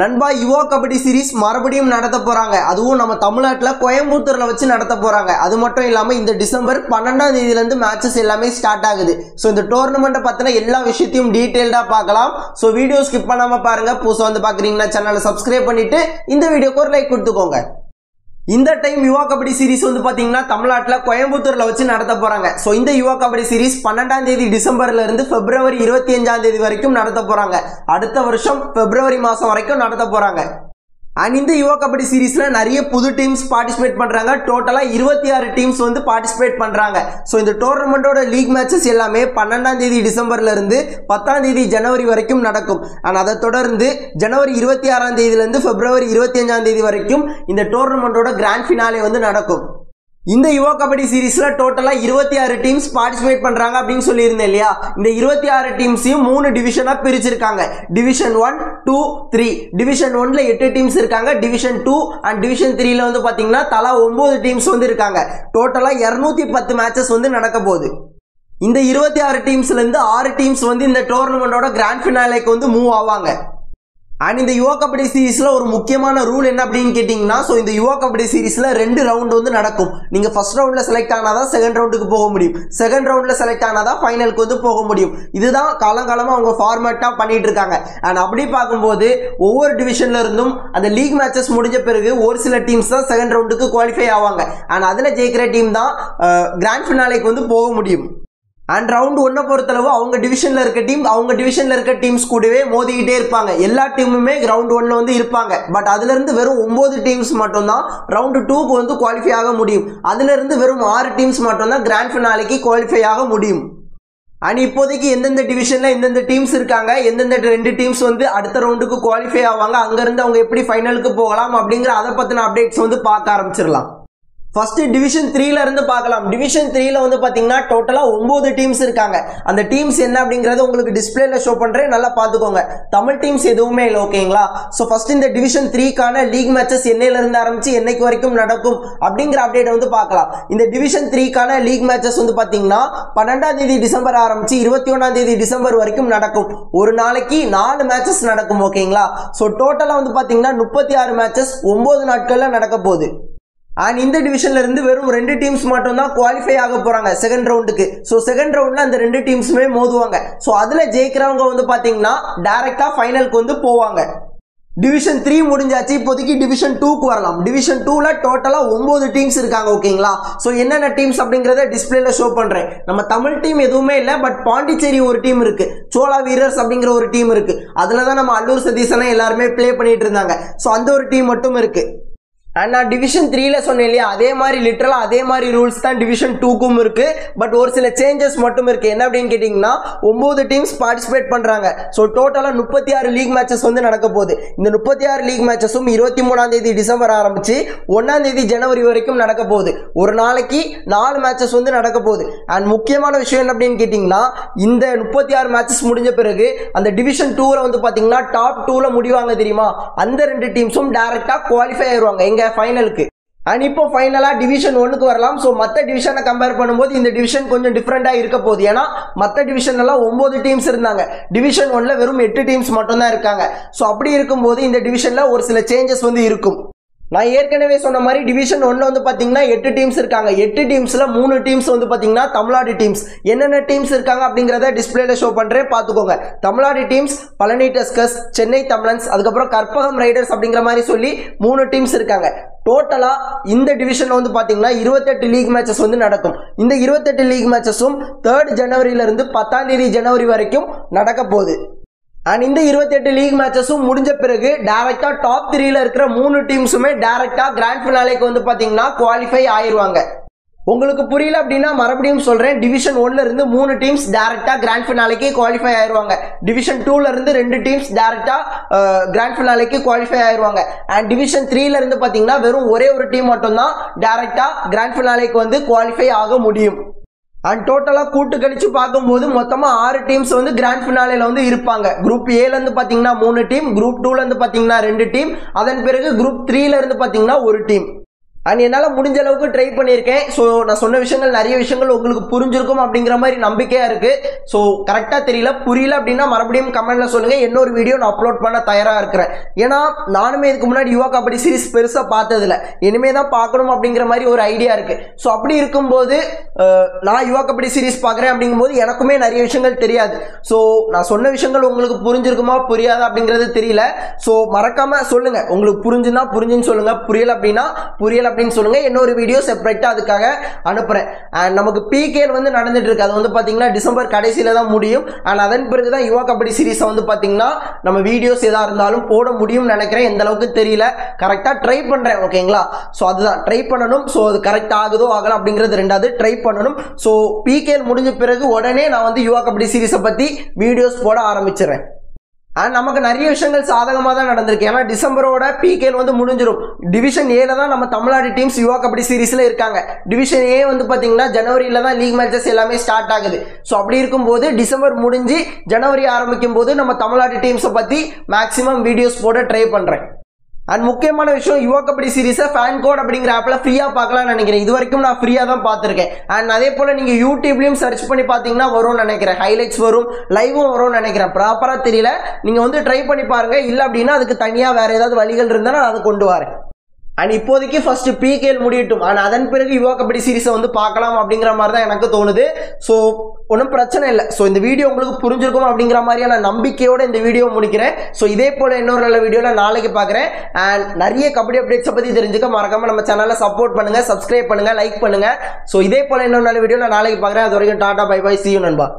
நண்பா யுவா கபடி சீரிஸ் மறுபடியும் நடத்த போறாங்க. அதுவும் நம்ம தமிழ்நாட்டில் கோயம்புத்தூர்ல வச்சு நடத்த போறாங்க. அது மட்டும் இல்லாம இந்த டிசம்பர் 12ஆம் தேதியிலிருந்து மேட்சஸ் எல்லாமே ஸ்டார்ட் ஆகுது. ஸோ இந்த டோர்னமெண்ட்டை பத்தின எல்லா விஷயத்தையும் டீட்டெயில்டா பார்க்கலாம். ஸோ வீடியோ ஸ்கிப் பண்ணாம பாருங்க. புதுசாக வந்து பாக்குறீங்கன்னா சேனலை சப்ஸ்கிரைப் பண்ணிட்டு இந்த வீடியோக்கு ஒரு லைக் கொடுத்துக்கோங்க. இந்த டைம் யுவா கபடி சீரிஸ் வந்து பாத்தீங்கன்னா தமிழ்நாட்டில் கோயம்புத்தூர்ல வச்சு நடத்த போறாங்க. ஸோ இந்த யுவா கபடி சீரிஸ் 12ஆம் தேதி டிசம்பர்ல இருந்து பிப்ரவரி 25ஆம் தேதி வரைக்கும் நடத்த போறாங்க. அடுத்த வருஷம் பிப்ரவரி மாசம் வரைக்கும் நடத்த போறாங்க. அண்ட் இந்த யுவா கபடி சீரிஸ்ல நிறைய புது டீம்ஸ் பார்ட்டிசிபேட் பண்றாங்க. டோட்டலா 26 டீம்ஸ் வந்து பார்ட்டிசிபேட் பண்றாங்க. ஸோ இந்த டோர்னமெண்டோட லீக் மேட்சஸ் எல்லாமே 12ஆம் தேதி டிசம்பர்ல இருந்து 10ஆம் தேதி ஜனவரி வரைக்கும் நடக்கும். அண்ட் அதை தொடர்ந்து ஜனவரி 26ஆம் தேதியில இருந்து பிப்ரவரி 25ஆம் தேதி வரைக்கும் இந்த டோர்னமெண்டோட கிராண்ட் ஃபினாலே வந்து நடக்கும். இந்த யுவா கபடி சீரிஸ்ல டோட்டலா 26 டீம்ஸ் பார்ட்டிசிபேட் பண்றாங்க அப்படின்னு சொல்லியிருந்தேன் இல்லையா. இந்த 26 டீம்ஸையும் 3 டிவிஷனா பிரிச்சிருக்காங்க. டிவிஷன் 1, 2, 3. டிவிஷன் 1ல 8 டீம்ஸ் இருக்காங்க. டிவிஷன் 2 அண்ட் டிவிஷன் 3ல வந்து பாத்தீங்கன்னா தலா 9 டீம்ஸ் வந்து இருக்காங்க. டோட்டலா 210 மேட்சஸ் வந்து நடக்க போகுது. இந்த 26 டீம்ஸ்ல இருந்து 6 டீம்ஸ் வந்து இந்த டோர்னமெண்டோட கிராண்ட் ஃபினாலேக்கு வந்து மூவ் ஆவாங்க. அண்ட் இந்த யுவா கபடி சீரிஸ்ல ஒரு முக்கியமான ரூல் என்ன அப்படின்னு கேட்டீங்கன்னா, ஸோ இந்த யுவா கபடி சீரிஸ்ல 2 ரவுண்ட் வந்து நடக்கும். நீங்க ஃபர்ஸ்ட் ரவுண்ட்ல செலக்ட் ஆனாதான் செகண்ட் ரவுண்டுக்கு போக முடியும். செகண்ட் ரவுண்ட்ல செலக்ட் ஆனாதான் ஃபைனலுக்கு வந்து போக முடியும். இதுதான் காலங்காலமா அவங்க ஃபார்மேட்டா பண்ணிட்டு இருக்காங்க. அண்ட் அப்படி பார்க்கும்போது ஒவ்வொரு டிவிஷன்ல இருந்தும் அந்த லீக் மேட்சஸ் முடிஞ்ச பிறகு ஒரு சில டீம்ஸ் தான் செகண்ட் ரவுண்டுக்கு குவாலிஃபை ஆவாங்க. அண்ட் அதுல ஜெயிக்கிற டீம் தான் கிராண்ட் ஃபினாலேக்கு வந்து போக முடியும். அண்ட் ரவுண்ட் 1 பொறுத்தளவு அவங்க டிவிஷன்ல இருக்க டீம்ஸ் கூடவே மோதிக்கிட்டே இருப்பாங்க. எல்லா டீமுமே ரவுண்ட் 1ல வந்து இருப்பாங்க. பட் அதுல இருந்து வெறும் 9 டீம்ஸ் மட்டும் தான் ரவுண்ட் 2க்கு வந்து குவாலிஃபை ஆக முடியும். அதுல இருந்து வெறும் 6 டீம்ஸ் மட்டும் தான் கிராண்ட் ஃபினாலேக்கு குவாலிஃபை ஆக முடியும். அண்ட் இப்போதைக்கு எந்தெந்த டிவிஷன்ல எந்தெந்த டீம்ஸ் இருக்காங்க, எந்தெந்த 2 டீம்ஸ் வந்து அடுத்த ரவுண்டுக்கு குவாலிஃபை ஆவாங்க, அங்க இருந்து அவங்க எப்படி ஃபைனலுக்கு போகலாம் அப்படிங்கிற அதை பத்தின அப்டேட்ஸ் வந்து பார்க்க ஆரம்பிச்சிடலாம். ஃபர்ஸ்ட் டிவிஷன் 3ல இருந்து பார்க்கலாம். டிவிஷன் 3ல வந்து பாத்தீங்கன்னா டோட்டலா 9 டீம்ஸ் இருக்காங்க. அந்த டீம்ஸ் என்ன அப்படிங்கறது உங்களுக்கு டிஸ்பிளேல ஷோ பண்றேன், நல்லா பாத்துக்கோங்க. தமிழ் டீம்ஸ் எதுவுமே இல்லை, ஓகேங்களா. ஸோ ஃபர்ஸ்ட் இந்த டிவிஷன் 3க்கான லீக் மேட்சஸ் என்னையில இருந்து ஆரம்பிச்சு என்னைக்கு வரைக்கும் நடக்கும் அப்படிங்கிற அப்டேட் வந்து பார்க்கலாம். இந்த டிவிஷன் 3க்கான லீக் மேட்சஸ் வந்து பாத்தீங்கன்னா 12ஆம் தேதி டிசம்பர் ஆரம்பிச்சு 21ஆம் தேதி டிசம்பர் வரைக்கும் நடக்கும். ஒரு நாளைக்கு 4 மேட்சஸ் நடக்கும், ஓகேங்களா. ஸோ டோட்டலா வந்து பாத்தீங்கன்னா 36 மேட்சஸ் 9 நாட்கள்ல நடக்க போகுது. அண்ட் இந்த டிவிஷன்ல இருந்து வெறும் 2 டீம்ஸ் மட்டும் தான் குவாலிஃபை ஆக போறாங்க செகண்ட் ரவுண்டுக்கு. ஸோ செகண்ட் ரவுண்ட்ல அந்த 2 டீம்ஸுமே மோதுவாங்க. ஸோ அதுல ஜெயிக்கிறவங்க வந்து பாத்தீங்கன்னா டைரக்டா ஃபைனலுக்கு வந்து போவாங்க. டிவிஷன் 3 முடிஞ்சாச்சு. இப்போதைக்கு டிவிஷன் 2க்கு வரலாம். டிவிஷன் 2ல டோட்டலா 9 டீம்ஸ் இருக்காங்க, ஓகேங்களா. ஸோ என்னென்ன டீம்ஸ் அப்படிங்கறத டிஸ்பிளேல ஷோ பண்றேன். நம்ம தமிழ் டீம் எதுவுமே இல்லை, பட் பாண்டிச்சேரி ஒரு டீம் இருக்கு, சோழா வீரர்ஸ் அப்படிங்கிற ஒரு டீம் இருக்கு. அதுலதான் நம்ம அல்லூர் சதீசனை எல்லாருமே பிளே பண்ணிட்டு இருந்தாங்க. ஸோ அந்த ஒரு டீம் மட்டும் இருக்கு. அண்ட் நான் டிவிஷன் 3ல சொன்னேன் இல்லையா, அதே மாதிரி லிட்டரலா அதே மாதிரி ரூல்ஸ் தான் டிவிஷன் 2க்கும் இருக்கு. பட் ஒரு சில சேஞ்சஸ் மட்டும் இருக்கு. என்ன அப்படின்னு கேட்டீங்கன்னா 9 டீம்ஸ் பார்ட்டிசிபேட் பண்றாங்க. ஸோ டோட்டலா 36 லீக் மேட்சஸ் வந்து நடக்க போகுது. இந்த 36 லீக் மேட்சஸும் 23ஆம் தேதி டிசம்பர் ஆரம்பிச்சு 1ஆம் தேதி ஜனவரி வரைக்கும் நடக்க போகுது. ஒரு நாளைக்கு 4 மேட்சஸ் வந்து நடக்க போகுது. அண்ட் முக்கியமான விஷயம் என்ன அப்படின்னு கேட்டீங்கன்னா, இந்த 36 மேட்சஸ் முடிஞ்ச பிறகு அந்த டிவிஷன் 2ல வந்து பாத்தீங்கன்னா டாப் 2ல முடிவாங்க தெரியுமா, அந்த 2 டீம்ஸும் டைரக்டா குவாலிஃபை ஆயிருவாங்க எங்க ஃபைனலுக்கு. அண்ட் இப்போ ஃபைனலா டிவிஷன் 1க்கு வரலாம். ஸோ மற்ற டிவிஷனை கம்பேர் பண்ணும்போது இந்த டிவிஷன் கொஞ்சம் டிஃப்ரெண்டா இருக்க போகுது. ஏன்னா மற்ற டிவிஷன் எல்லாம் 9 டீம்ஸ் இருந்தாங்க. டிவிஷன் 1ல வெறும் 8 டீம்ஸ் மட்டும் தான் இருக்காங்க. ஸோ அப்படி இருக்கும்போது இந்த டிவிஷன்ல ஒரு சில சேஞ்சஸ் வந்து இருக்கும். நான் ஏற்கனவே சொன்ன மாதிரி டிவிஷன் 1ல வந்து பாத்தீங்கன்னா 8 டீம்ஸ் இருக்காங்க. 8 டீம்ஸ்ல 3 டீம்ஸ் வந்து பாத்தீங்கன்னா தமிழ்நாடு டீம்ஸ். என்னென்ன டீம்ஸ் இருக்காங்க அப்படிங்கறத டிஸ்பிளேல ஷோ பண்றேன், பாத்துக்கோங்க. தமிழ்நாடு டீம்ஸ், பழனி டஸ்கர்ஸ், சென்னை தமிழன்ஸ், அதுக்கப்புறம் கற்பகம் ரைடர்ஸ் அப்படிங்கிற மாதிரி சொல்லி 3 டீம்ஸ் இருக்காங்க. டோட்டலா இந்த டிவிஷன்ல வந்து பாத்தீங்கன்னா 28 லீக் மேட்சஸ் வந்து நடக்கும். இந்த 28 லீக் மேட்சஸும் 3rd ஜனவரியில இருந்து 10ஆம் தேதி ஜனவரி வரைக்கும் நடக்க போகுது. அண்ட் இந்த 28 லீக் மேட்சஸும் முடிஞ்ச பிறகு டைரக்டா டாப் 3ல இருக்கிற 3 டீம்ஸுமே டைரக்டா கிராண்ட் ஃபினாலேக்கு வந்து பாத்தீங்கன்னா குவாலிஃபை ஆயிருவாங்க. உங்களுக்கு புரியல அப்படின்னா மறுபடியும் சொல்றேன். டிவிஷன் 1ல இருந்து 3 டீம்ஸ் டைரக்டா கிராண்ட் ஃபினாலேக்கு குவாலிஃபை ஆயிருவாங்க. டிவிஷன் 2ல இருந்து 2 டீம்ஸ் டைரக்டா கிராண்ட் ஃபினாலேக்கு குவாலிஃபை ஆயிருவாங்க. அண்ட் டிவிஷன் 3ல இருந்து பாத்தீங்கன்னா வெறும் ஒரே ஒரு டீம் மட்டும் தான் டைரக்டா கிராண்ட் ஃபினாலேக்கு வந்து குவாலிஃபை ஆக முடியும். அண்ட் டோட்டலா கூட்டு கழிச்சு பார்க்கும்போது மொத்தமா 6 டீம்ஸ் வந்து கிராண்ட் ஃபினாலேல வந்து இருப்பாங்க. குரூப் ஏல இருந்து பாத்தீங்கன்னா 3 டீம், குரூப் 2ல இருந்து பாத்தீங்கன்னா 2 டீம், அதன் பிறகு குரூப் 3ல இருந்து பாத்தீங்கன்னா ஒரு டீம். அண்ட் என்னால் முடிஞ்ச அளவுக்கு ட்ரை பண்ணியிருக்கேன். ஸோ நான் சொன்ன விஷயங்கள் நிறைய விஷயங்கள் உங்களுக்கு புரிஞ்சிருக்கும் அப்படிங்கிற மாதிரி நம்பிக்கையாக இருக்குது. ஸோ கரெக்டாக தெரியல புரியல அப்படின்னா மறுபடியும் கமெண்ட்டில் சொல்லுங்கள். இன்னொரு வீடியோ நான் அப்லோட் பண்ண தயாராக இருக்கிறேன். ஏன்னா நானுமே இதுக்கு முன்னாடி யுவா கபடி சீரிஸ் பெருசாக பார்த்ததில்ல, இனிமேல் தான் பார்க்கணும் அப்படிங்கிற மாதிரி ஒரு ஐடியா இருக்குது. ஸோ அப்படி இருக்கும்போது நான் யுவா கபடி சீரிஸ் பார்க்குறேன் அப்படிங்கும்போது எனக்குமே நிறைய விஷயங்கள் தெரியாது. ஸோ நான் சொன்ன விஷயங்கள் உங்களுக்கு புரிஞ்சிருக்குமா புரியாதா அப்படிங்கிறது தெரியல. ஸோ மறக்காமல் சொல்லுங்கள், உங்களுக்கு புரிஞ்சுன்னா புரிஞ்சுன்னு சொல்லுங்கள், புரியல அப்படின்னா புரியல அப்படின்னு சொல்லுங்க. இன்னொரு வீடியோ செப்பரேட்டா அதுக்காக அனுப்புறேன். அண்ட் நமக்கு பிகேஎல் வந்து நடந்துட்டு இருக்கு. அது வந்து பாத்தீங்கன்னா டிசம்பர் கடைசியில தான் முடியும். அண்ட் அதன் பிறகு தான் யுவா கபடி சீரிஸ் வந்து பாத்தீங்கன்னா நம்ம வீடியோஸ் எதா இருந்தாலும் போட முடியும்னு நினைக்கிறேன். எந்த அளவுக்கு தெரியல, கரெக்டா ட்ரை பண்றேன். ஓகேங்களா? ஸோ அதுதான் ட்ரை பண்ணணும். ஸோ அது கரெக்ட் ஆகுதோ ஆகலாம் அப்படிங்கிறது ரெண்டாவது, ட்ரை பண்ணணும். ஸோ பிகேஎல் முடிஞ்ச பிறகு உடனே நான் வந்து யுவா கபடி சீரிஸை பத்தி வீடியோஸ் போட ஆரம்பிச்சிடுறேன். அண்ட் நமக்கு நிறைய விஷயங்கள் சாதகமாக தான் நடந்திருக்கு. ஏன்னா டிசம்பரோட பிகேஎல் வந்து முடிஞ்சிடும். டிவிஷன் ஏல தான் நம்ம தமிழ்நாடு டீம்ஸ் யுவா கபடி சீரிஸில் இருக்காங்க. டிவிஷன் ஏ வந்து பார்த்தீங்கன்னா ஜனவரியில் தான் லீக் மேட்சஸ் எல்லாமே ஸ்டார்ட் ஆகுது. ஸோ அப்படி இருக்கும்போது டிசம்பர் முடிஞ்சு ஜனவரி ஆரம்பிக்கும் போது நம்ம தமிழ்நாடு டீம்ஸை பற்றி மேக்ஸிமம் வீடியோஸ் போட ட்ரை பண்ணுறேன். அண்ட் முக்கியமான விஷயம், யுவா கபடி சீரிஸை ஃபேன் கோட் அப்படிங்கிற ஆப்பில் ஃப்ரீயாக பார்க்கலாம்னு நினைக்கிறேன். இது வரைக்கும் நான் ஃப்ரீயாக தான் பார்த்துருக்கேன். அண்ட் அதே போல் நீங்கள் யூடியூப்லையும் சர்ச் பண்ணி பார்த்தீங்கன்னா வரும்னு நினைக்கிறேன். ஹைலைட்ஸ் வரும், லைவும் வரும்னு நினைக்கிறேன். ப்ராப்பராக தெரியல, நீங்கள் வந்து ட்ரை பண்ணி பாருங்கள். இல்லை அப்படின்னா அதுக்கு தனியாக வேறு ஏதாவது வழிகள் இருந்தால் நான் அதை கொண்டு வரேன். அண்ட் இப்போதைக்கு ஃபர்ஸ்ட் பிகேஎல் முடியட்டும். அண்ட் அதன் பிறகு யுவா கபடி சீரிஸை வந்து பார்க்கலாம் அப்படிங்கிற மாதிரி தான் எனக்கு தோணுது. ஸோ ஒன்றும் பிரச்சனை இல்லை. ஸோ இந்த வீடியோ உங்களுக்கு புரிஞ்சிருக்கும் அப்படிங்கிற மாதிரியான நம்பிக்கையோடு இந்த வீடியோ முடிக்கிறேன். ஸோ இதே போல் இன்னொரு நல்ல வீடியோவில் நாளைக்கு பார்க்குறேன். அண்ட் நிறைய கபடி அப்டேட்ஸை பற்றி தெரிஞ்சுக்க மறக்காமல் நம்ம சேனலை சப்போர்ட் பண்ணுங்கள், சப்ஸ்கிரைப் பண்ணுங்கள், லைக் பண்ணுங்கள். ஸோ இதே போல் இன்னொரு நல்ல வீடியோவில் நாளைக்கு பார்க்குறேன். அது வரைக்கும் tata bye bye, see you நண்பா.